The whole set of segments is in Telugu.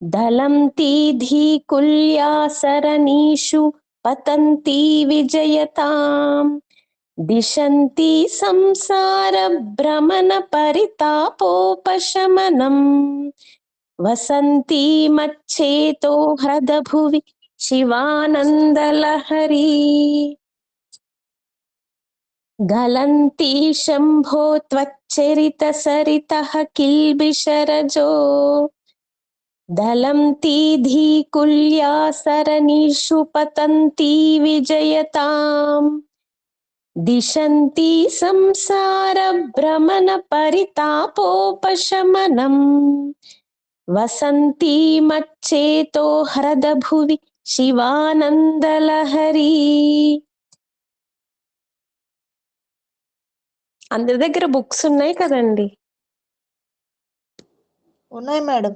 दलन्ति धीकुल्या सरणीषु पतन्ति विजयताम् दिशन्ति संसारभ्रमणपरितापोपशमनम् वसन्ति मच्चेतो ह्रदभुवि शिवानन्दलहरी गलन्ति शम्भो त्वच्चरितसरितः किल्बिषरजो दलन्ति धीकुल्या सरणीषु पतन्ति विजयताम् दिशन्ति संसारभ्रमणपरितापोपशमनम् वसन्ति मच्चेतो ह्रदभुवि శివానందలహరి. అందరి దగ్గర బుక్స్ ఉన్నాయి కదండి? ఉన్నాయి మేడం.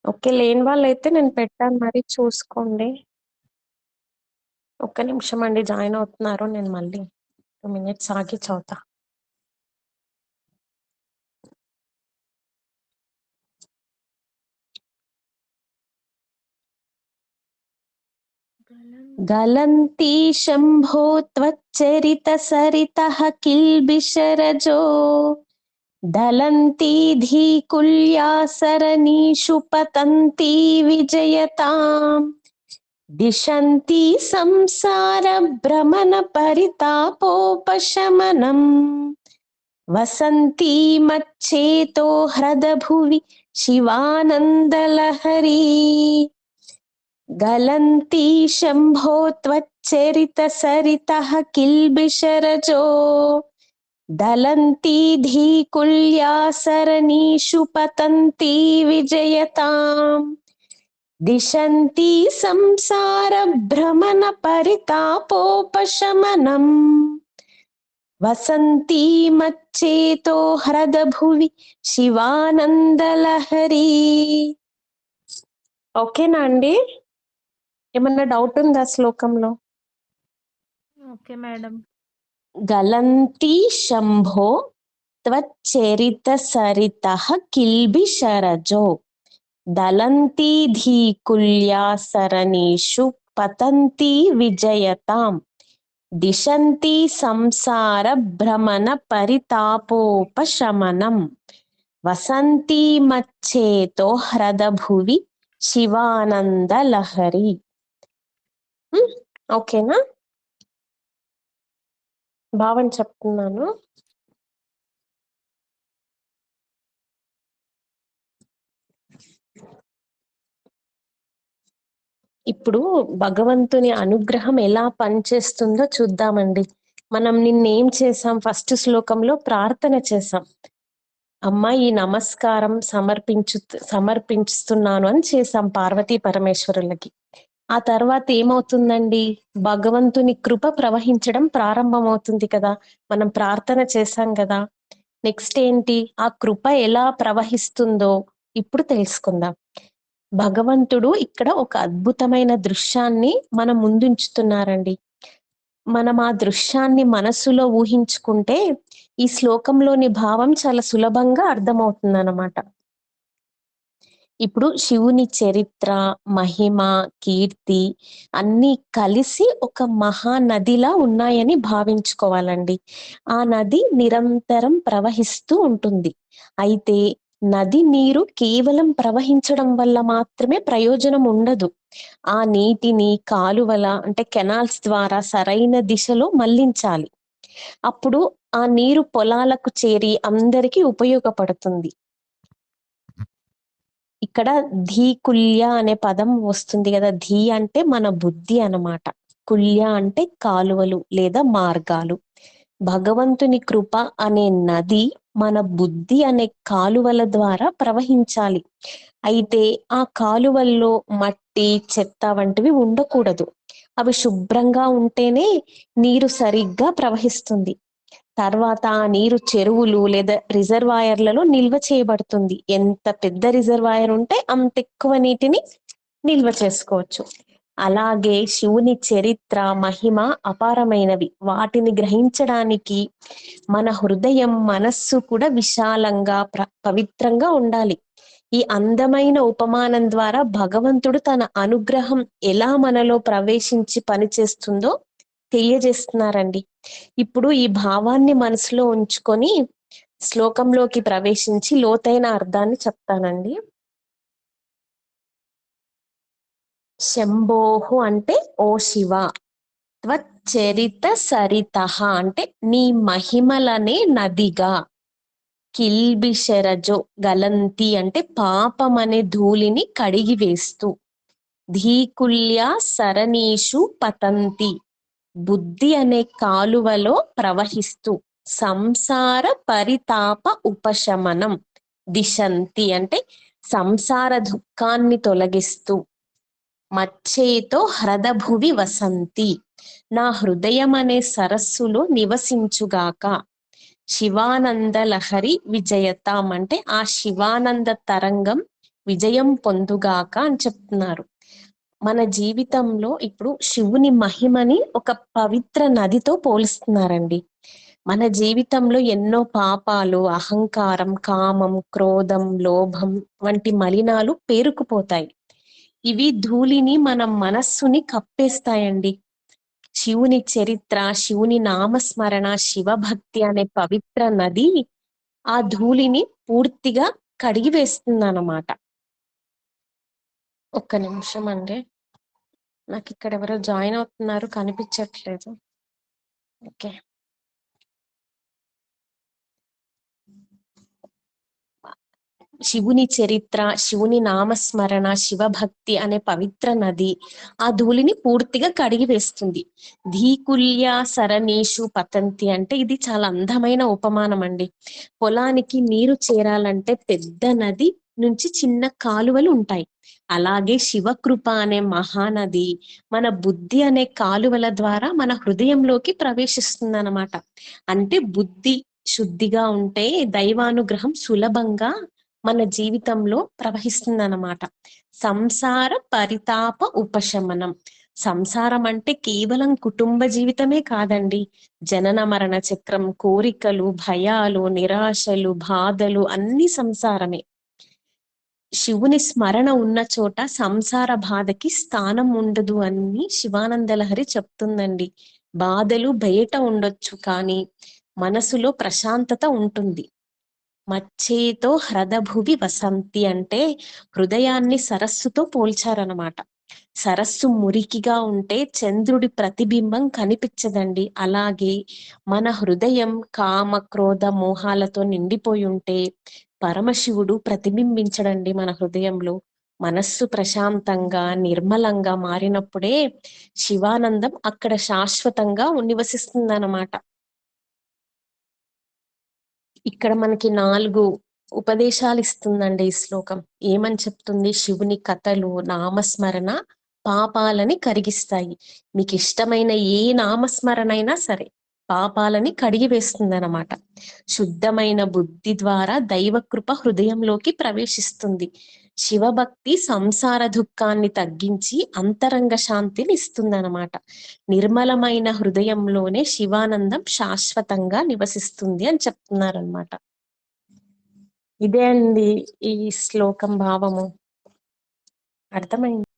ఓకే, లేని వాళ్ళైతే నేను పెట్టాను, మరి చూసుకోండి. ఒక్క నిమిషం అండి, జాయిన్ అవుతున్నారు. నేను మళ్ళీ 2 minutes ఆగి చదువుతా. గలంతి శంభో త్వచ్చరిత సరితః కిల్బిషరజో దలంతి ధీకుల్యా సరణీషు పతంతి విజయతాం దిశంతి సంసార భ్రమణ పరితాపోపశమనం వసంతి మచ్చేతో హ్రదభువి శివానందలహరి. గలంతి శంభో త్వచ్చరిత సరితః కిల్బిషరజో దలంతి ధీకుల్యా సరణీషు పతంతి విజయతాం దిశంతి సంసార భ్రమణ పరితాపోపశమనం వసంతి మచ్చేతో హ్రదభువి శివానందలహరి. ఓకేనా అండి? ఏమన్నా డౌట్ ఉందా శ్లోకంలో? Okay madam. గలంతి శంభో త్వచ్చరిత సరితః కిల్బిషరజో దలంతి ధీకుల్యా సరణీషు పతంతి విజయతాం దిశంతి సంసార భ్రమణ పరితాపోపశమనం వసంతి మచ్చేతో హ్రదభువి శివానందలహరి. ఓకేనా? భావం చెప్తున్నాను. ఇప్పుడు భగవంతుని అనుగ్రహం ఎలా పనిచేస్తుందో చూద్దామండి. మనం నిన్నేం చేసాం? ఫస్ట్ శ్లోకంలో ప్రార్థన చేసాం. అమ్మా, ఈ నమస్కారం సమర్పిస్తున్నాను అని చేసాం పార్వతీ పరమేశ్వరులకి. ఆ తర్వాత ఏమవుతుందండి? భగవంతుని కృప ప్రవహించడం ప్రారంభమవుతుంది కదా. మనం ప్రార్థన చేశాం కదా. నెక్స్ట్ ఏంటి? ఆ కృప ఎలా ప్రవహిస్తుందో ఇప్పుడు తెలుసుకుందాం. భగవంతుడు ఇక్కడ ఒక అద్భుతమైన దృశ్యాన్ని మన ముందుంచుతున్నారండి. మనం ఆ దృశ్యాన్ని మనసులో ఊహించుకుంటే ఈ శ్లోకంలోని భావం చాలా సులభంగా అర్థమవుతుంది అన్నమాట. ఇప్పుడు శివుని చరిత్ర, మహిమ, కీర్తి అన్నీ కలిసి ఒక మహానదిలా ఉన్నాయని భావించుకోవాలండి. ఆ నది నిరంతరం ప్రవహిస్తూ ఉంటుంది. అయితే నది నీరు కేవలం ప్రవహించడం వల్ల మాత్రమే ప్రయోజనం ఉండదు. ఆ నీటిని కాలువల అంటే కెనాల్స్ ద్వారా సరైన దిశలో మళ్లించాలి. అప్పుడు ఆ నీరు పొలాలకు చేరి అందరికీ ఉపయోగపడుతుంది. ఇక్కడ ధీకుల్య అనే పదం వస్తుంది కదా. ధీ అంటే మన బుద్ధి అన్నమాట. కుల్య అంటే కాలువలు లేదా మార్గాలు. భగవంతుని కృప అనే నది మన బుద్ధి అనే కాలువల ద్వారా ప్రవహించాలి. అయితే ఆ కాలువల్లో మట్టి, చెత్త వంటివి ఉండకూడదు. అవి శుభ్రంగా ఉంటేనే నీరు సరిగ్గా ప్రవహిస్తుంది. తర్వాత ఆ నీరు చెరువులు లేదా రిజర్వాయర్లలో నిల్వ చేయబడుతుంది. ఎంత పెద్ద రిజర్వాయర్ ఉంటే అంత ఎక్కువ నీటిని నిల్వ చేసుకోవచ్చు. అలాగే శివుని చరిత్ర మహిమ అపారమైనవి. వాటిని గ్రహించడానికి మన హృదయం మనస్సు కూడా విశాలంగా పవిత్రంగా ఉండాలి. ఈ అందమైన ఉపమానం ద్వారా భగవంతుడు తన అనుగ్రహం ఎలా మనలో ప్రవేశించి పనిచేస్తుందో తెలియజేస్తున్నారండి. ఇప్పుడు ఈ భావాన్ని మనసులో ఉంచుకొని శ్లోకంలోకి ప్రవేశించి లోతైన అర్థాన్ని చెప్తానండి. శంభోహు అంటే ఓ శివ, త్వచ్చరిత సరితః అంటే నీ మహిమలనే నదిగా, కిల్బిషరజో గలంతి అంటే పాపం అనే ధూళిని కడిగి వేస్తూ, ధీకుల్య సరణీషు పతంతి బుద్ధి అనే కాలువలో ప్రవహిస్తూ, సంసార పరితాప ఉపశమనం దిశంతి అంటే సంసార దుఃఖాన్ని తొలగిస్తూ, మచ్చేతో హ్రదభువి వసంతి నా హృదయం అనే సరస్సులో నివసించుగాక, శివానంద లహరి విజయతాం అంటే ఆ శివానంద తరంగం విజయం పొందుగాక అని చెప్తున్నారు. మన జీవితంలో ఇప్పుడు శివుని మహిమని ఒక పవిత్ర నదితో పోలుస్తున్నారండి. మన జీవితంలో ఎన్నో పాపాలు, అహంకారం, కామం, క్రోధం, లోభం వంటి మలినాలు పేరుకుపోతాయి. ఇవి ధూళిని మన మనస్సుని కప్పేస్తాయండి. శివుని చరిత్ర, శివుని నామస్మరణ, శివభక్తి అనే పవిత్ర నది ఆ ధూళిని పూర్తిగా కడిగి వేస్తుందన్నమాట. ఒక్క నిమిషం అండి, నాకు ఇక్కడ ఎవరో జాయిన్ అవుతున్నారు, కనిపించట్లేదు. ఓకే, శివుని చరిత్ర, శివుని నామస్మరణ, శివభక్తి అనే పవిత్ర నది ఆ ధూళిని పూర్తిగా కడిగి వేస్తుంది. ధీకుల్య సరణీషు పతంతి అంటే ఇది చాలా అందమైన ఉపమానం అండి. పొలానికి నీరు చేరాలంటే పెద్ద నది నుంచి చిన్న కాలువలు ఉంటాయి. అలాగే శివకృప అనే మహానది మన బుద్ధి అనే కాలువల ద్వారా మన హృదయంలోకి ప్రవేశిస్తుంది అన్నమాట. అంటే బుద్ధి శుద్ధిగా ఉంటే దైవానుగ్రహం సులభంగా మన జీవితంలో ప్రవహిస్తుందన్నమాట. సంసార పరితాప ఉపశమనం. సంసారం అంటే కేవలం కుటుంబ జీవితమే కాదండి. జనన మరణ చక్రం, కోరికలు, భయాలు, నిరాశలు, బాధలు అన్ని సంసారమే. శివుని స్మరణ ఉన్న చోట సంసార బాధకి స్థానం ఉండదు అని శివానందలహరి చెప్తుందండి. బాధలు బయట ఉండొచ్చు కానీ మనసులో ప్రశాంతత ఉంటుంది. మచ్చేతో హ్రదభువి వసంతి అంటే హృదయాన్ని సరస్సుతో పోల్చారనమాట. సరస్సు మురికిగా ఉంటే చంద్రుడి ప్రతిబింబం కనిపించదండి. అలాగే మన హృదయం కామ క్రోధ మోహాలతో నిండిపోయి ఉంటే పరమశివుడు ప్రతిబింబించడండి మన హృదయంలో. మనస్సు ప్రశాంతంగా నిర్మలంగా మారినప్పుడే శివానందం అక్కడ శాశ్వతంగా నివసిస్తుందన్నమాట. ఇక్కడ మనకి 4 ఉపదేశాలు ఇస్తుందండి ఈ శ్లోకం. ఏమని చెప్తుంది? శివుని కథలు, నామస్మరణ పాపాలని కరిగిస్తాయి. మీకు ఇష్టమైన ఏ నామస్మరణ అయినా సరే పాపాలని కడిగి వేస్తుంది అన్నమాట. శుద్ధమైన బుద్ధి ద్వారా దైవకృప హృదయంలోకి ప్రవేశిస్తుంది. శివభక్తి సంసార దుఃఖాన్ని తగ్గించి అంతరంగ శాంతిని ఇస్తుందన్నమాట. నిర్మలమైన హృదయంలోనే శివానందం శాశ్వతంగా నివసిస్తుంది అని చెప్తున్నారనమాట. ఇదే అండి ఈ శ్లోకం భావము. అర్థమైంది?